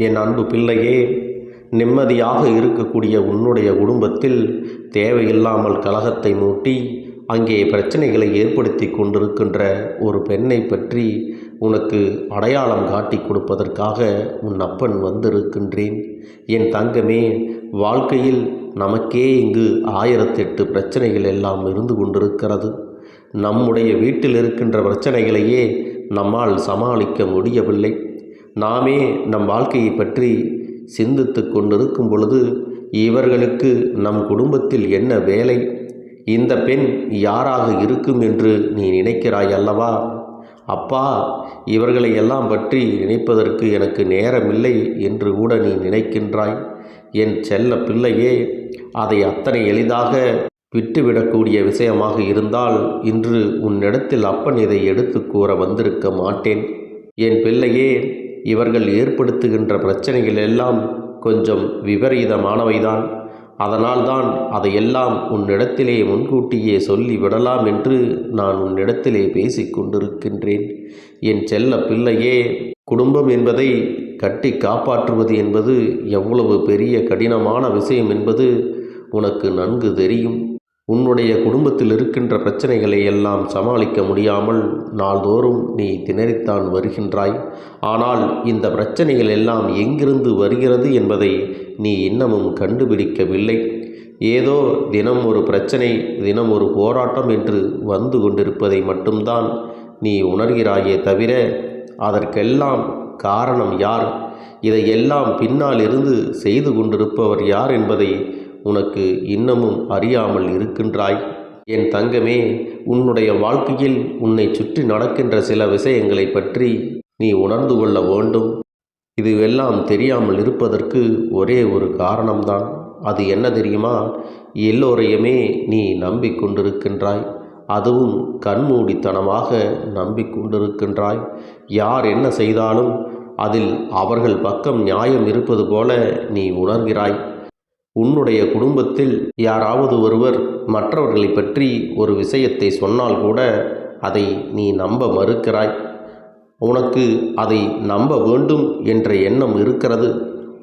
என் அன்பு பிள்ளையே, நிம்மதியாக இருக்கக்கூடிய உன்னுடைய குடும்பத்தில் தேவையில்லாமல் கலகத்தை மூட்டி அங்கே பிரச்சனைகளை ஏற்படுத்தி கொண்டிருக்கின்ற ஒரு பெண்ணை பற்றி உனக்கு அடையாளம் காட்டி கொடுப்பதற்காக உன் அப்பன் வந்திருக்கின்றேன். என் தங்கமே, வாழ்க்கையில் நமக்கே இங்கு 1008 பிரச்சனைகள் எல்லாம் இருந்து கொண்டிருக்கிறது. நம்முடைய வீட்டில் இருக்கின்ற பிரச்சனைகளையே நம்மால் சமாளிக்க முடியவில்லை. நாமே நம் வாழ்க்கையை பற்றி சிந்தித்து கொண்டிருக்கும் பொழுது, இவர்களுக்கு நம் குடும்பத்தில் என்ன வேலை, இந்த பெண் யாராக இருக்கும் என்று நீ நினைக்கிறாய் அல்லவா? அப்பா, இவர்களை எல்லாம் பற்றி நினைப்பதற்கு எனக்கு நேரமில்லை என்று கூட நீ நினைக்கின்றாய். என் செல்ல பிள்ளையே, அதை அத்தனை எளிதாக விட்டுவிடக்கூடிய விஷயமாக இருந்தால் இன்று உன்னிடத்தில் அப்பன் இதை எடுத்து கூற வந்திருக்க மாட்டேன். என் பிள்ளையே, இவர்கள் ஏற்படுத்துகின்ற பிரச்சனைகள் எல்லாம் கொஞ்சம் விபரீதமானவைதான். அதனால்தான் அதையெல்லாம் உன்னிடத்திலே முன்கூட்டியே சொல்லிவிடலாம் என்று நான் உன்னிடத்திலே பேசிக் கொண்டிருக்கின்றேன். என் செல்ல பிள்ளையே, குடும்பம் என்பதை கட்டி காப்பாற்றுவது என்பது எவ்வளவு பெரிய கடினமான விஷயம் என்பது உனக்கு நன்கு தெரியும். உன்னுடைய குடும்பத்தில் இருக்கின்ற பிரச்சனைகளை எல்லாம் சமாளிக்க முடியாமல் நாள்தோறும் நீ திணறித்தான் வருகின்றாய். ஆனால் இந்த பிரச்சனைகள் எல்லாம் எங்கிருந்து வருகிறது என்பதை நீ இன்னமும் கண்டுபிடிக்கவில்லை. ஏதோ தினம் ஒரு பிரச்சனை, தினம் ஒரு போராட்டம் என்று வந்து கொண்டிருப்பதை மட்டும்தான் நீ உணர்கிறாயே தவிர, அதற்கெல்லாம் காரணம் யார், இதையெல்லாம் பின்னால் இருந்து செய்து கொண்டிருப்பவர் யார் என்பதை உனக்கு இன்னமும் அறியாமல் இருக்கின்றாய். என் தங்கமே, உன்னுடைய வாழ்க்கையில் உன்னை சுற்றி நடக்கின்ற சில விஷயங்களை பற்றி நீ உணர்ந்து கொள்ள வேண்டும். இதுவெல்லாம் தெரியாமல் இருப்பதற்கு ஒரே ஒரு காரணம்தான். அது என்ன தெரியுமா? எல்லோரையுமே நீ நம்பிக்கொண்டிருக்கின்றாய். அதுவும் கண்மூடித்தனமாக நம்பிக்கொண்டிருக்கின்றாய். யார் என்ன செய்தாலும் அதில் அவர்கள் பக்கம் நியாயம் இருப்பது போல நீ உணர்கிறாய். உன்னுடைய குடும்பத்தில் யாராவது ஒருவர் மற்றவர்களை பற்றி ஒரு விஷயத்தை சொன்னால் கூட அதை நீ நம்ப மறுக்கிறாய். உனக்கு அதை நம்ப வேண்டும் என்ற எண்ணம் இருக்கிறது.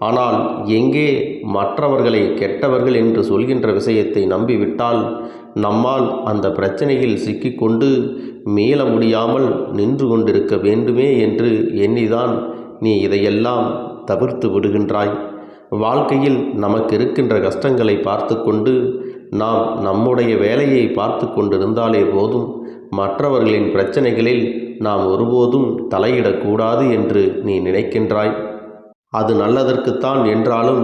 ஆனால் எங்கே மற்றவர்களை கெட்டவர்கள் என்று சொல்கின்ற விஷயத்தை நம்பிவிட்டால் நம்மால் அந்த பிரச்சனையில் சிக்கிக்கொண்டு மீள முடியாமல் நின்று கொண்டிருக்க வேண்டுமே என்று எண்ணிதான் நீ இதையெல்லாம் தவிர்த்து விடுகின்றாய். வாழ்க்கையில் நமக்கு இருக்கின்ற கஷ்டங்களை பார்த்து கொண்டு நாம் நம்முடைய வேலையை பார்த்து கொண்டிருந்தாலே போதும். மற்றவர்களின் பிரச்சனைகளில் நாம் ஒருபோதும் தலையிடக்கூடாது என்று நீ நினைக்கின்றாய். அது நல்லதற்குத்தான் என்றாலும்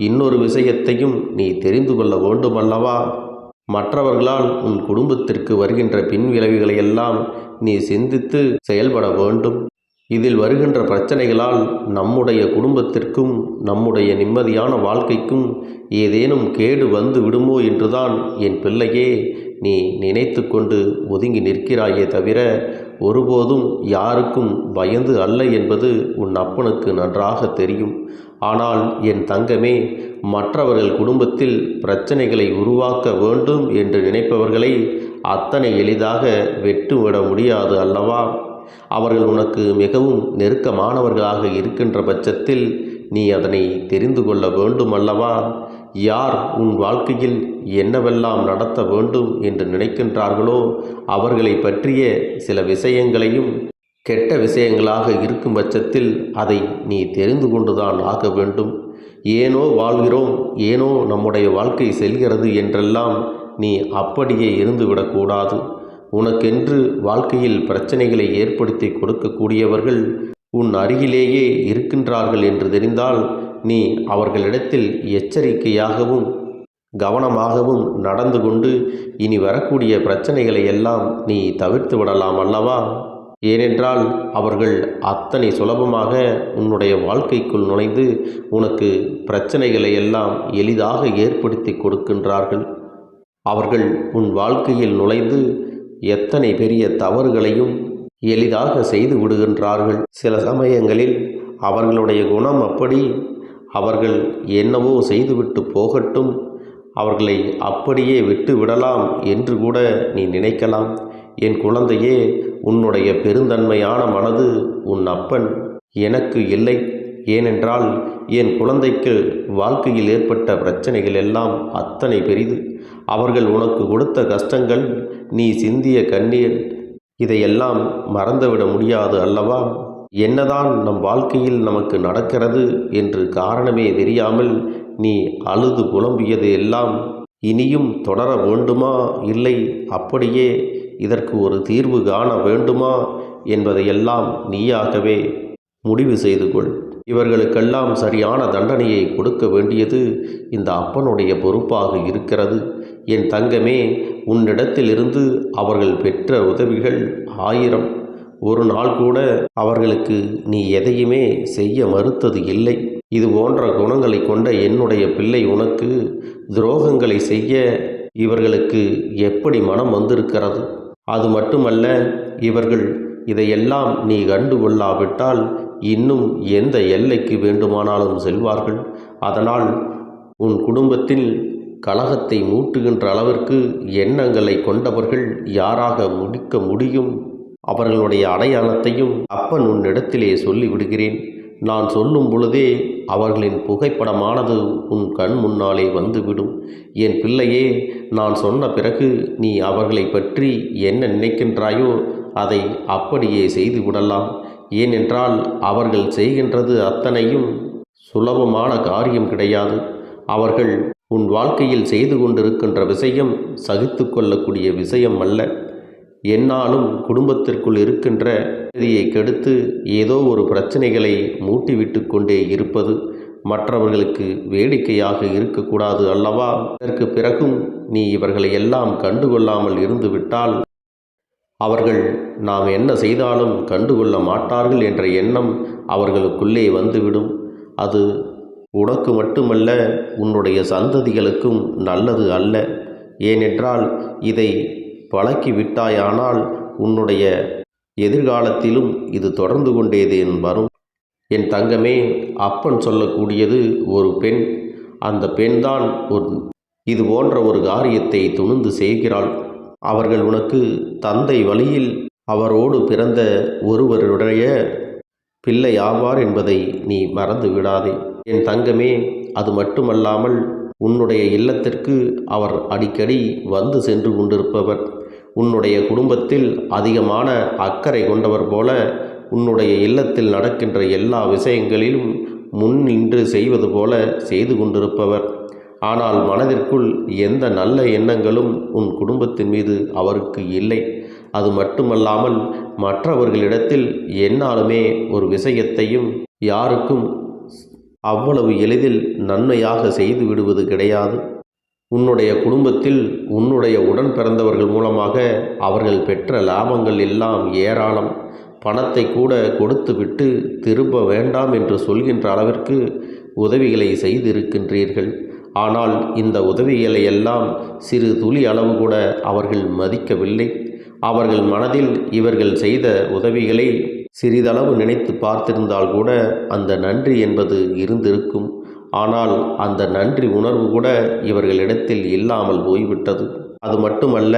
இன்னொரு விஷயத்தையும் நீ தெரிந்து கொள்ள வேண்டுமல்லவா? மற்றவர்களால் உன் குடும்பத்திற்கு வருகின்ற பின்விளைவுகளையெல்லாம் நீ சிந்தித்து செயல்பட வேண்டும். இதில் வருகின்ற பிரச்சனைகளால் நம்முடைய குடும்பத்திற்கும் நம்முடைய நிம்மதியான வாழ்க்கைக்கும் ஏதேனும் கேடு வந்து விடுமோ என்றுதான் என் பிள்ளையே நீ நினைத்து கொண்டு ஒதுங்கி நிற்கிறாயே தவிர ஒருபோதும் யாருக்கும் பயந்து அல்ல என்பது உன் அப்பனுக்கு நன்றாக தெரியும். ஆனால் என் தங்கமே, மற்றவர்கள் குடும்பத்தில் பிரச்சனைகளை உருவாக்க வேண்டும் என்று நினைப்பவர்களை அத்தனை எளிதாக வெட்டுவிட முடியாது அல்லவா? அவர்கள் உனக்கு மிகவும் நெருக்கமானவர்களாக இருக்கின்ற பட்சத்தில் நீ அதனை தெரிந்து கொள்ள வேண்டும் அல்லவா? யார் உன் வாழ்க்கையில் என்னவெல்லாம் நடத்த வேண்டும் என்று நினைக்கின்றார்களோ அவர்களை பற்றிய சில விஷயங்களையும் கெட்ட விஷயங்களாக இருக்கும் பட்சத்தில் அதை நீ தெரிந்து கொண்டுதான் ஆக வேண்டும். ஏனோ வாழ்கிறோம், ஏனோ நம்முடைய வாழ்க்கை செல்கிறது என்றெல்லாம் நீ அப்படியே இருந்துவிடக்கூடாது. உனக்கென்று வாழ்க்கையில் பிரச்சனைகளை ஏற்படுத்தி கொடுக்கக்கூடியவர்கள் உன் அருகிலேயே இருக்கின்றார்கள் என்று தெரிந்தால் நீ அவர்களிடத்தில் எச்சரிக்கையாகவும் கவனமாகவும் நடந்து கொண்டு இனி வரக்கூடிய பிரச்சனைகளை எல்லாம் நீ தவிர்த்து விடலாம் அல்லவா? ஏனென்றால் அவர்கள் அத்தனை சுலபமாக உன்னுடைய வாழ்க்கைக்குள் நுழைந்து உனக்கு பிரச்சனைகளை எல்லாம் எளிதாக ஏற்படுத்தி கொடுக்கின்றார்கள். அவர்கள் உன் வாழ்க்கையில் நுழைந்து எத்தனை பெரிய தவறுகளையும் எளிதாக செய்து விடுகின்றார்கள். சில சமயங்களில் அவர்களுடைய குணம் அப்படி. அவர்கள் என்னவோ செய்துவிட்டு போகட்டும், அவர்களை அப்படியே விட்டு விடலாம் என்று கூட நீ நினைக்கலாம். என் குழந்தையே, உன்னுடைய பெருந்தன்மையான மனது உன் அப்பன் எனக்கு இல்லை ஏனென்றால் என் குழந்தைக்கு வாழ்க்கையில் ஏற்பட்ட பிரச்சனைகள் எல்லாம் அத்தனை பெரிது. அவர்கள் உனக்கு கொடுத்த கஷ்டங்கள், நீ சிந்திய கண்ணீர், இதையெல்லாம் மறந்துவிட முடியாது அல்லவா? என்னதான் நம் வாழ்க்கையில் நமக்கு நடக்கிறது என்று காரணமே தெரியாமல் நீ அழுது புலம்பியது எல்லாம் இனியும் தொடர வேண்டுமா, இல்லை அப்படியே இதற்கு ஒரு தீர்வு காண வேண்டுமா என்பதையெல்லாம் நீயாகவே முடிவு செய்து கொள். இவர்களுக்கெல்லாம் சரியான தண்டனையை கொடுக்க வேண்டியது இந்த அப்பனுடைய பொறுப்பாக இருக்கிறது. என் தங்கமே, உன்னிடத்திலிருந்து அவர்கள் பெற்ற உதவிகள் 1000. ஒரு நாள் கூட அவர்களுக்கு நீ எதையுமே செய்ய மறுத்தது இல்லை. இது போன்ற குணங்களை கொண்ட என்னுடைய பிள்ளை உனக்கு துரோகங்களை செய்ய இவர்களுக்கு எப்படி மனம் வந்திருக்கிறது? அது மட்டுமல்ல, இவர்கள் இதையெல்லாம் நீ கண்டு கொள்ளாவிட்டால் இன்னும் எந்த எல்லைக்கு வேண்டுமானாலும் செல்வார்கள். அதனால் உன் குடும்பத்தில் கலகத்தை மூட்டுகின்ற அளவிற்கு எண்ணங்களை கொண்டவர்கள் யாராக முடிக்க முடியும்? அவர்களுடைய அடையாளத்தையும் அப்பன் உன்னிடத்திலே சொல்லிவிடுகிறேன். நான் சொல்லும் பொழுதே அவர்களின் புகைப்படமானது உன் கண் முன்னாலே வந்துவிடும். என் பிள்ளையே, நான் சொன்ன பிறகு நீ அவர்களை பற்றி என்ன நினைக்கின்றாயோ அதை அப்படியே செய்து விடலாம். ஏனென்றால் அவர்கள் செய்கின்றது அத்தனையும் சுலபமான காரியம் கிடையாது. அவர்கள் உன் வாழ்க்கையில் செய்து கொண்டிருக்கின்ற விஷயம் சகித்து கொள்ளக்கூடிய விஷயம் அல்ல. என்னாலும் குடும்பத்திற்குள் இருக்கின்ற நிம்மதியை கெடுத்து ஏதோ ஒரு பிரச்சனைகளை மூட்டிவிட்டு கொண்டே இருப்பது மற்றவர்களுக்கு வேடிக்கையாக இருக்கக்கூடாது அல்லவா? இதற்கு பிறகும் நீ இவர்களை எல்லாம் கண்டுகொள்ளாமல் இருந்துவிட்டால் அவர்கள் நாம் என்ன செய்தாலும் கண்டுகொள்ள மாட்டார்கள் என்ற எண்ணம் அவர்களுக்குள்ளே வந்துவிடும். அது உனக்கு மட்டுமல்ல, உன்னுடைய சந்ததிகளுக்கும் நல்லது அல்ல. ஏனென்றால் இதை பழக்கிவிட்டாயானால் உன்னுடைய எதிர்காலத்திலும் இது தொடர்ந்து கொண்டேதான் வரும். என் தங்கமே, அப்பன் சொல்லக்கூடியது ஒரு பெண். அந்த பெண்தான் இது போன்ற ஒரு காரியத்தை துணிந்து செய்கிறாள். அவர்கள் உனக்கு தந்தை வழியில் அவரோடு பிறந்த ஒருவருடைய பிள்ளை ஆவார் என்பதை நீ மறந்து விடாதே என் தங்கமே. அது மட்டுமல்லாமல் உன்னுடைய இல்லத்திற்கு அவர் அடிக்கடி வந்து சென்று கொண்டிருப்பவர். உன்னுடைய குடும்பத்தில் அதிகமான அக்கறை கொண்டவர் போல உன்னுடைய இல்லத்தில் நடக்கின்ற எல்லா விஷயங்களிலும் முன் நின்று செய்வது போல செய்து கொண்டிருப்பவர். ஆனால் மனதிற்குள் எந்த நல்ல எண்ணங்களும் உன் குடும்பத்தின் மீது அவருக்கு இல்லை. அது மட்டுமல்லாமல் மற்றவர்களிடத்தில் என்னாலுமே ஒரு விஷயத்தையும் யாருக்கும் அவ்வளவு எளிதில் நன்மையாக செய்து விடுவது கிடையாது. உன்னுடைய குடும்பத்தில் உன்னுடைய உடன் பிறந்தவர்கள் மூலமாக அவர்கள் பெற்ற லாபங்கள் எல்லாம் ஏராளம். பணத்தை கூட கொடுத்துவிட்டு திரும்ப வேண்டாம் என்று சொல்கின்ற அளவிற்கு உதவிகளை செய்திருக்கின்றீர்கள். ஆனால் இந்த உதவிகளை எல்லாம் சிறு துளி அளவு கூட அவர்கள் மதிக்கவில்லை. அவர்கள் மனதில் இவர்கள் செய்த உதவிகளை சிறிதளவு நினைத்து பார்த்திருந்தால் கூட அந்த நன்றி என்பது இருந்திருக்கும். ஆனால் அந்த நன்றி உணர்வு கூட இவர்களிடத்தில் இல்லாமல் போய்விட்டது. அது மட்டுமல்ல,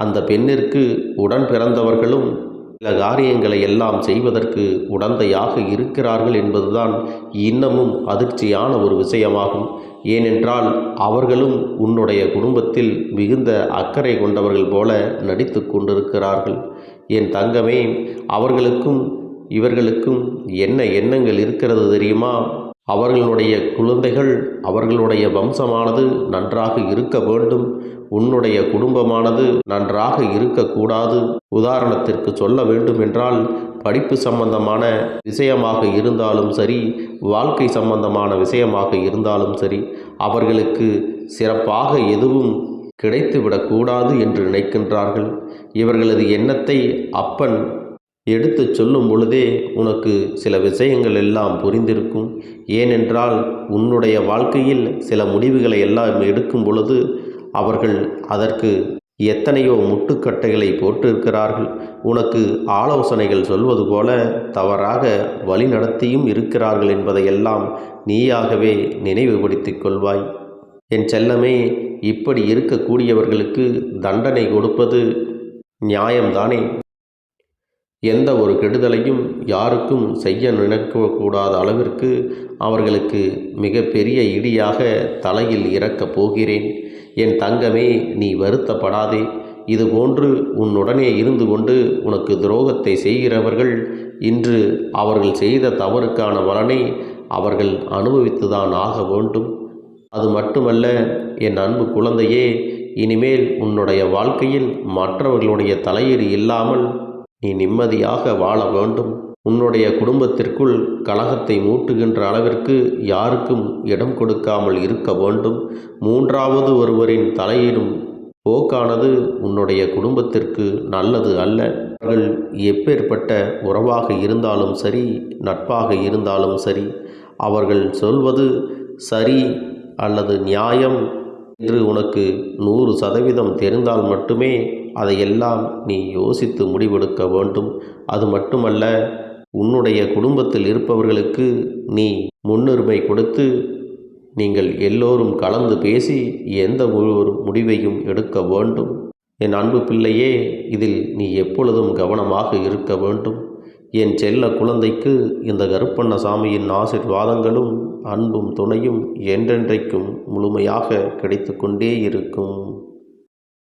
அந்த பெண்ணிற்கு உடன் பிறந்தவர்களும் சில காரியங்களை எல்லாம் செய்வதற்கு உடந்தையாக இருக்கிறார்கள் என்பதுதான் இன்னமும் அதிர்ச்சியான ஒரு விஷயமாகும். ஏனென்றால் அவர்களும் உன்னுடைய குடும்பத்தில் மிகுந்த அக்கறை கொண்டவர்கள் போல நடித்து கொண்டிருக்கிறார்கள். என் தங்கமே, அவர்களுக்கும் இவர்களுக்கும் என்ன எண்ணங்கள் இருக்கிறது தெரியுமா? அவர்களுடைய குழந்தைகள், அவர்களுடைய வம்சமானது நன்றாக இருக்க வேண்டும். உன்னுடைய குடும்பமானது நன்றாக இருக்கக்கூடாது. உதாரணத்திற்கு சொல்ல வேண்டும் என்றால், படிப்பு சம்பந்தமான விஷயமாக இருந்தாலும் சரி, வாழ்க்கை சம்பந்தமான விஷயமாக இருந்தாலும் சரி, அவர்களுக்கு சிறப்பாக எதுவும் கிடைத்துவிடக்கூடாது என்று நினைக்கின்றார்கள். இவர்களது எண்ணத்தை அப்பன் எடுத்து சொல்லும் பொழுதே உனக்கு சில விஷயங்கள் எல்லாம் புரிந்திருக்கும். ஏனென்றால் உன்னுடைய வாழ்க்கையில் சில முடிவுகளை எல்லாம் எடுக்கும் பொழுது அவர்கள் அதற்கு எத்தனையோ முட்டுக்கட்டைகளை போட்டிருக்கிறார்கள். உனக்கு ஆலோசனைகள் சொல்வது போல தவறாக வழிநடத்தியும் இருக்கிறார்கள் என்பதையெல்லாம் நீயாகவே நினைவுபடுத்திக் கொள்வாய். என் செல்லமே, இப்படி இருக்கக்கூடியவர்களுக்கு தண்டனை கொடுப்பது நியாயம்தானே? எந்த ஒரு கெடுதலையும் யாருக்கும் செய்ய நினைக்கக்கூடாத அளவிற்கு அவர்களுக்கு மிக பெரிய இடியாக தலையில் இறக்கப் போகிறேன். என் தங்கமே, நீ வருத்தப்படாதே. இதுபோன்று உன்னுடனே இருந்து கொண்டு உனக்கு துரோகத்தை செய்கிறவர்கள் இன்று அவர்கள் செய்த தவறுக்கான பலனை அவர்கள் அனுபவித்துதான் ஆக வேண்டும். அது மட்டுமல்ல, என் அன்பு குழந்தையே, இனிமேல் உன்னுடைய வாழ்க்கையில் மற்றவர்களுடைய தலையீடு இல்லாமல் நீ நிம்மதியாக வாழ வேண்டும். உன்னுடைய குடும்பத்திற்குள் கலகத்தை மூட்டுகின்ற அளவிற்கு யாருக்கும் இடம் கொடுக்காமல் இருக்க வேண்டும். மூன்றாவது ஒருவரின் தலையிடும் போக்கானது உன்னுடைய குடும்பத்திற்கு நல்லது அல்ல. அவர்கள் எப்பேற்பட்ட உறவாக இருந்தாலும் சரி, நட்பாக இருந்தாலும் சரி, அவர்கள் சொல்வது சரி அல்லது நியாயம் என்று உனக்கு 100% தெரிந்தால் மட்டுமே அதையெல்லாம் நீ யோசித்து முடிவெடுக்க வேண்டும். அது மட்டுமல்ல, உன்னுடைய குடும்பத்தில் இருப்பவர்களுக்கு நீ முன்னுரிமை கொடுத்து நீங்கள் எல்லோரும் கலந்து பேசி எந்த ஒரு முடிவையும் எடுக்க வேண்டும். என் அன்பு பிள்ளையே, இதில் நீ எப்பொழுதும் கவனமாக இருக்க வேண்டும். என் செல்ல குழந்தைக்கு இந்த கருப்பண்ணசாமியின் ஆசீர்வாதங்களும் அன்பும் துணையும் என்றென்றைக்கும் முழுமையாக கிடைத்து கொண்டே இருக்கும்.